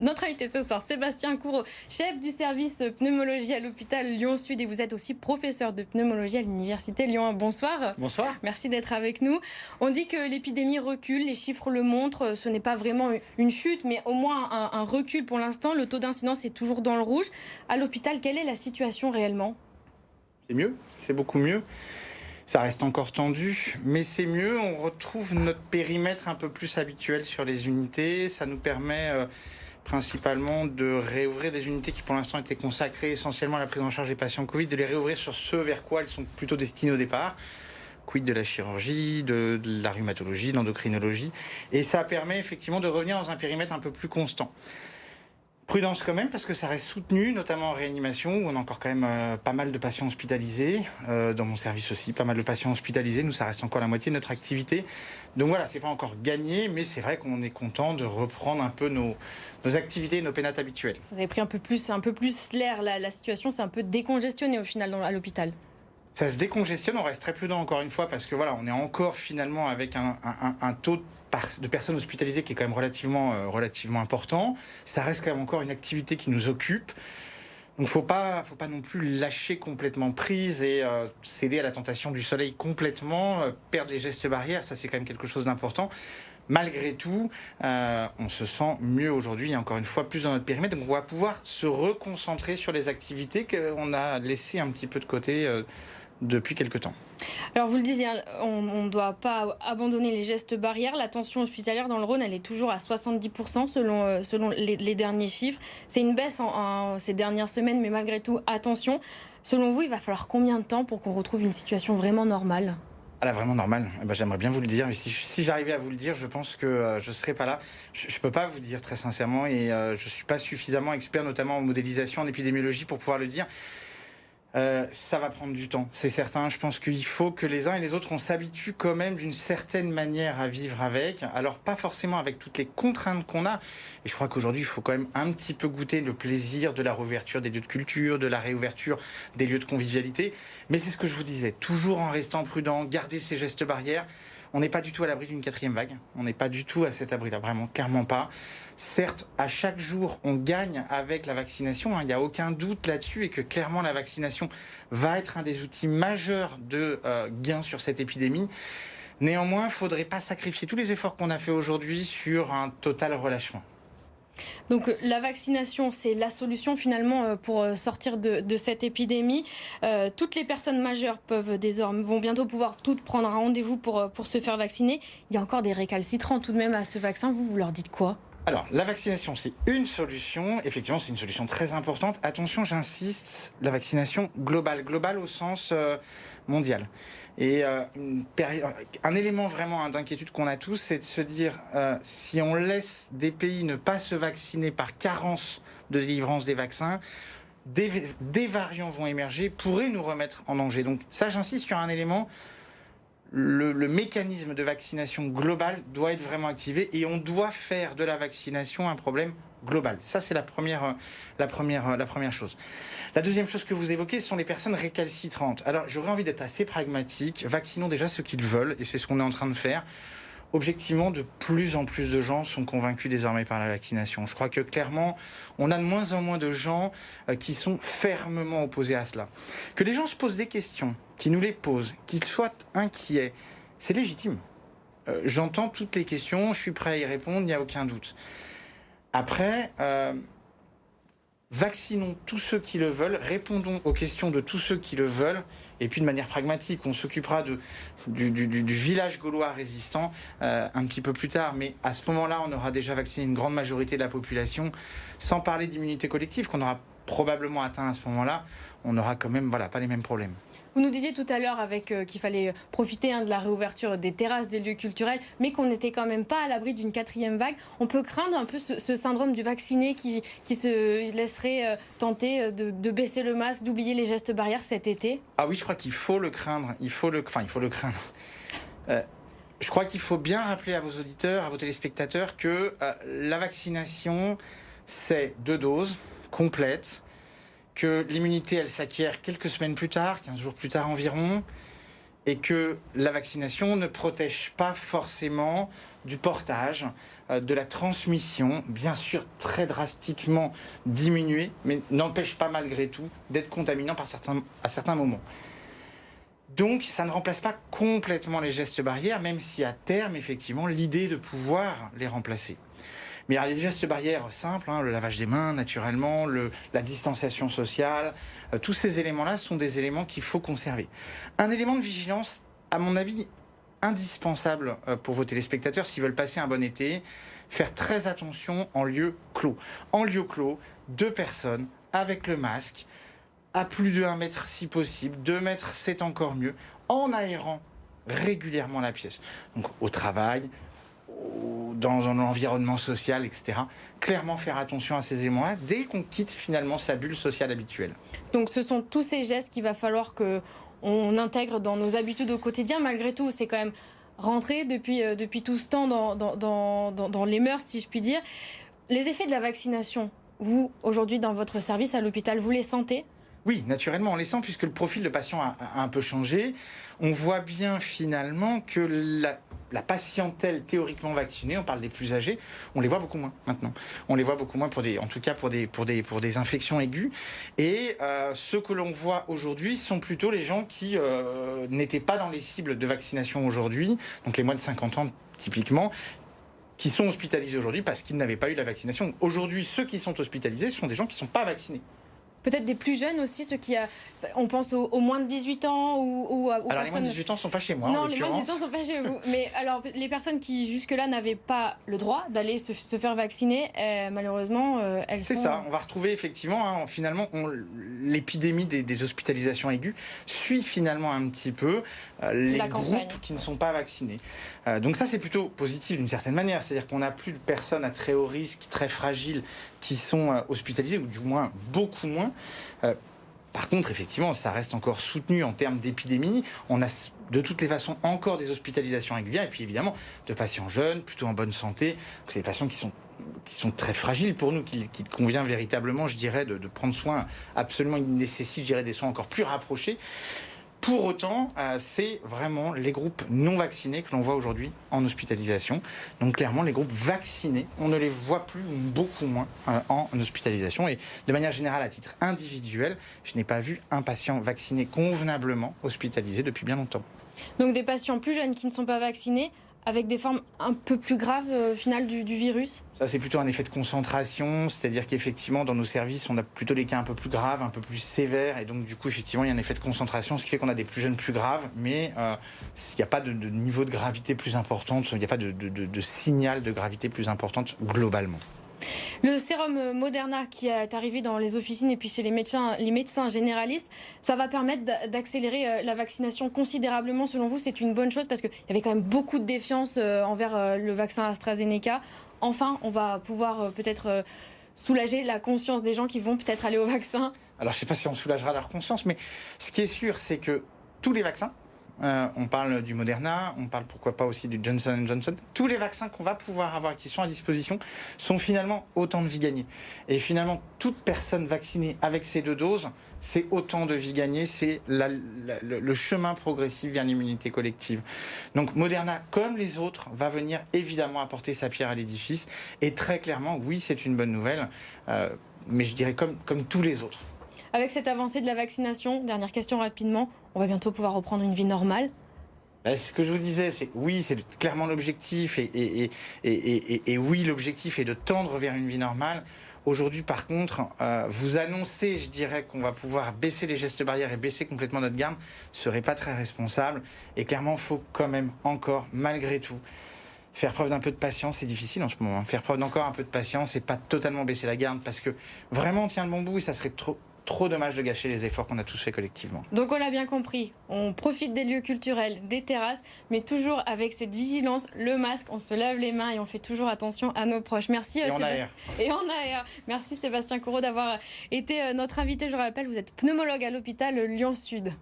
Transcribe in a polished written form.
Notre invité ce soir, Sébastien Courreau, chef du service pneumologie à l'hôpital Lyon-Sud, et vous êtes aussi professeur de pneumologie à l'université Lyon 1. Bonsoir. Bonsoir. Merci d'être avec nous. On dit que l'épidémie recule, les chiffres le montrent, ce n'est pas vraiment une chute, mais au moins un recul pour l'instant. Le taux d'incidence est toujours dans le rouge. À l'hôpital, quelle est la situation réellement ? C'est mieux, c'est beaucoup mieux. Ça reste encore tendu, mais c'est mieux. On retrouve notre périmètre un peu plus habituel sur les unités. Ça nous permet principalement de réouvrir des unités qui pour l'instant étaient consacrées essentiellement à la prise en charge des patients Covid, de les réouvrir sur ce vers quoi elles sont plutôt destinées au départ. Quid de la chirurgie, de la rhumatologie, de l'endocrinologie. Et ça permet effectivement de revenir dans un périmètre un peu plus constant. Prudence quand même, parce que ça reste soutenu, notamment en réanimation, où on a encore quand même pas mal de patients hospitalisés. Dans mon service aussi, pas mal de patients hospitalisés. Nous, ça reste encore la moitié de notre activité. Donc voilà, c'est pas encore gagné, mais c'est vrai qu'on est content de reprendre un peu nos activités, nos pénates habituelles. Vous avez pris un peu plus l'air, la situation s'est un peu décongestionnée au final à l'hôpital. Ça se décongestionne, on reste très prudent encore une fois, parce que voilà, on est encore finalement avec un taux de personnes hospitalisées qui est quand même relativement important. Ça reste quand même encore une activité qui nous occupe. Donc faut pas non plus lâcher complètement prise et céder à la tentation du soleil complètement, perdre les gestes barrières, ça c'est quand même quelque chose d'important. Malgré tout, on se sent mieux aujourd'hui, et encore une fois plus dans notre périmètre. Donc on va pouvoir se reconcentrer sur les activités qu'on a laissées un petit peu de côté depuis quelques temps. Alors vous le disiez, on ne doit pas abandonner les gestes barrières. La tension hospitalière dans le Rhône, elle est toujours à 70% selon les derniers chiffres. C'est une baisse ces dernières semaines, mais malgré tout, attention. Selon vous, il va falloir combien de temps pour qu'on retrouve une situation vraiment normale ? Vraiment normale. J'aimerais bien vous le dire, mais si j'arrivais à vous le dire, je pense que je ne serais pas là. Je ne peux pas vous dire très sincèrement, et je ne suis pas suffisamment expert, notamment en modélisation, en épidémiologie, pour pouvoir le dire. Ça va prendre du temps, c'est certain. Je pense qu'il faut que les uns et les autres, on s'habitue quand même d'une certaine manière à vivre avec. Alors pas forcément avec toutes les contraintes qu'on a. Et je crois qu'aujourd'hui, il faut quand même un petit peu goûter le plaisir de la réouverture des lieux de culture, de la réouverture des lieux de convivialité. Mais c'est ce que je vous disais, toujours en restant prudent, garder ces gestes barrières. On n'est pas du tout à l'abri d'une 4e vague. On n'est pas du tout à cet abri-là, vraiment, clairement pas. Certes, à chaque jour, on gagne avec la vaccination. Il n'y a aucun doute là-dessus, et que clairement, la vaccination va être un des outils majeurs de gain sur cette épidémie. Néanmoins, il ne faudrait pas sacrifier tous les efforts qu'on a fait aujourd'hui sur un total relâchement. Donc la vaccination, c'est la solution finalement pour sortir de cette épidémie. Toutes les personnes majeures vont bientôt pouvoir toutes prendre un rendez-vous pour se faire vacciner. Il y a encore des récalcitrants tout de même à ce vaccin. Vous leur dites quoi ? Alors, la vaccination, c'est une solution. Effectivement, c'est une solution très importante. Attention, j'insiste, la vaccination globale au sens mondial. Et un élément vraiment d'inquiétude qu'on a tous, c'est de se dire, si on laisse des pays ne pas se vacciner par carence de délivrance des vaccins, des variants vont émerger, pourraient nous remettre en danger. Donc ça, j'insiste sur un élément. Le mécanisme de vaccination globale doit être vraiment activé, et on doit faire de la vaccination un problème global. Ça, c'est la première chose. La deuxième chose que vous évoquez, ce sont les personnes récalcitrantes. Alors, j'aurais envie d'être assez pragmatique. Vaccinons déjà ceux qui le veulent, et c'est ce qu'on est en train de faire. Objectivement, de plus en plus de gens sont convaincus désormais par la vaccination. Je crois que clairement, on a de moins en moins de gens qui sont fermement opposés à cela. Que les gens se posent des questions, qu'ils nous les posent, qu'ils soient inquiets, c'est légitime. J'entends toutes les questions, je suis prêt à y répondre, il n'y a aucun doute. Après, vaccinons tous ceux qui le veulent, répondons aux questions de tous ceux qui le veulent, et puis de manière pragmatique, on s'occupera du village gaulois résistant un petit peu plus tard, mais à ce moment-là, on aura déjà vacciné une grande majorité de la population, sans parler d'immunité collective qu'on aura probablement atteint à ce moment-là. On n'aura quand même pas les mêmes problèmes. Vous nous disiez tout à l'heure qu'il fallait profiter de la réouverture des terrasses, des lieux culturels, mais qu'on n'était quand même pas à l'abri d'une 4e vague. On peut craindre un peu ce syndrome du vacciné qui se laisserait tenter de baisser le masque, d'oublier les gestes barrières cet été. Ah oui, je crois qu'il faut le craindre. Il faut le craindre. Je crois qu'il faut bien rappeler à vos auditeurs, à vos téléspectateurs que la vaccination, c'est 2 doses complètes, que l'immunité, elle s'acquiert quelques semaines plus tard, 15 jours plus tard environ, et que la vaccination ne protège pas forcément du portage, de la transmission, bien sûr très drastiquement diminuée, mais n'empêche pas malgré tout d'être contaminant à certains moments. Donc ça ne remplace pas complètement les gestes barrières, même si à terme, effectivement, l'idée de pouvoir les remplacer. Mais alors, les gestes barrières simples, le lavage des mains naturellement, la distanciation sociale, tous ces éléments-là sont des éléments qu'il faut conserver. Un élément de vigilance, à mon avis, indispensable pour vos téléspectateurs s'ils veulent passer un bon été, faire très attention en lieu clos. En lieu clos, 2 personnes avec le masque, à plus de 1 mètre si possible, 2 mètres c'est encore mieux, en aérant régulièrement la pièce. Donc au travail, dans un environnement social, etc. Clairement faire attention à ces éléments-là dès qu'on quitte finalement sa bulle sociale habituelle. Donc ce sont tous ces gestes qu'il va falloir qu'on intègre dans nos habitudes au quotidien. Malgré tout, c'est quand même rentré depuis tout ce temps dans les mœurs, si je puis dire. Les effets de la vaccination, vous, aujourd'hui, dans votre service à l'hôpital, vous les sentez ? Oui, naturellement, on les sent puisque le profil de patient a un peu changé. On voit bien finalement que la patientèle théoriquement vaccinée, on parle des plus âgés, on les voit beaucoup moins maintenant. On les voit beaucoup moins pour des infections aiguës. Et ceux que l'on voit aujourd'hui sont plutôt les gens qui n'étaient pas dans les cibles de vaccination aujourd'hui, donc les moins de 50 ans typiquement, qui sont hospitalisés aujourd'hui parce qu'ils n'avaient pas eu la vaccination. Aujourd'hui, ceux qui sont hospitalisés, ce sont des gens qui ne sont pas vaccinés. Peut-être des plus jeunes aussi, on pense aux moins de 18 ans ou aux alors personnes... les moins de 18 ans ne sont pas chez moi. Non, les moins de 18 ans ne sont pas chez vous. Mais alors, les personnes qui jusque-là n'avaient pas le droit d'aller se faire vacciner, malheureusement, elles sont... C'est ça, on va retrouver effectivement, finalement, l'épidémie des hospitalisations aiguës suit finalement un petit peu les groupes qui ne sont pas vaccinés. Donc ça, c'est plutôt positif d'une certaine manière. C'est-à-dire qu'on n'a plus de personnes à très haut risque, très fragiles, qui sont hospitalisées, ou du moins beaucoup moins. Par contre, effectivement, ça reste encore soutenu en termes d'épidémie. On a de toutes les façons encore des hospitalisations régulières, et puis évidemment de patients jeunes, plutôt en bonne santé. C'est des patients qui sont très fragiles pour nous, qu'il convient véritablement, je dirais, de prendre soin. Absolument, ils nécessitent, je dirais, des soins encore plus rapprochés. Pour autant, c'est vraiment les groupes non vaccinés que l'on voit aujourd'hui en hospitalisation. Donc clairement, les groupes vaccinés, on ne les voit plus, ou beaucoup moins, en hospitalisation. Et de manière générale, à titre individuel, je n'ai pas vu un patient vacciné convenablement hospitalisé depuis bien longtemps. Donc des patients plus jeunes qui ne sont pas vaccinés, avec des formes un peu plus graves, finales, du virus ? Ça, c'est plutôt un effet de concentration, c'est-à-dire qu'effectivement, dans nos services, on a plutôt des cas un peu plus graves, un peu plus sévères, et donc du coup, effectivement, il y a un effet de concentration, ce qui fait qu'on a des plus jeunes plus graves, mais il n'y a pas de niveau de gravité plus importante, il n'y a pas de signal de gravité plus importante globalement. Le sérum Moderna qui est arrivé dans les officines et puis chez les médecins généralistes, ça va permettre d'accélérer la vaccination considérablement. Selon vous, c'est une bonne chose parce qu'il y avait quand même beaucoup de défiance envers le vaccin AstraZeneca. Enfin, on va pouvoir peut-être soulager la conscience des gens qui vont peut-être aller au vaccin. Alors, je ne sais pas si on soulagera leur conscience, mais ce qui est sûr, c'est que tous les vaccins, on parle du Moderna, on parle pourquoi pas aussi du Johnson & Johnson. Tous les vaccins qu'on va pouvoir avoir, qui sont à disposition, sont finalement autant de vies gagnées. Et finalement, toute personne vaccinée avec ces 2 doses, c'est autant de vies gagnées, c'est le chemin progressif vers l'immunité collective. Donc Moderna, comme les autres, va venir évidemment apporter sa pierre à l'édifice. Et très clairement, oui, c'est une bonne nouvelle, mais je dirais comme tous les autres. Avec cette avancée de la vaccination, dernière question rapidement, on va bientôt pouvoir reprendre une vie normale ? Ce que je vous disais, c'est oui, c'est clairement l'objectif, et oui, l'objectif est de tendre vers une vie normale. Aujourd'hui, par contre, vous annoncer, je dirais, qu'on va pouvoir baisser les gestes barrières et baisser complètement notre garde, ce serait pas très responsable. Et clairement, il faut quand même encore, malgré tout, faire preuve d'un peu de patience. C'est difficile en ce moment. Faire preuve d'encore un peu de patience et pas totalement baisser la garde, parce que vraiment, on tient le bon bout et ça serait trop dommage de gâcher les efforts qu'on a tous fait collectivement. Donc on l'a bien compris, on profite des lieux culturels, des terrasses, mais toujours avec cette vigilance, le masque, on se lave les mains et on fait toujours attention à nos proches. Merci Sébastien. Et on aère. Merci Sébastien Corot d'avoir été notre invité. Je rappelle, vous êtes pneumologue à l'hôpital Lyon-Sud.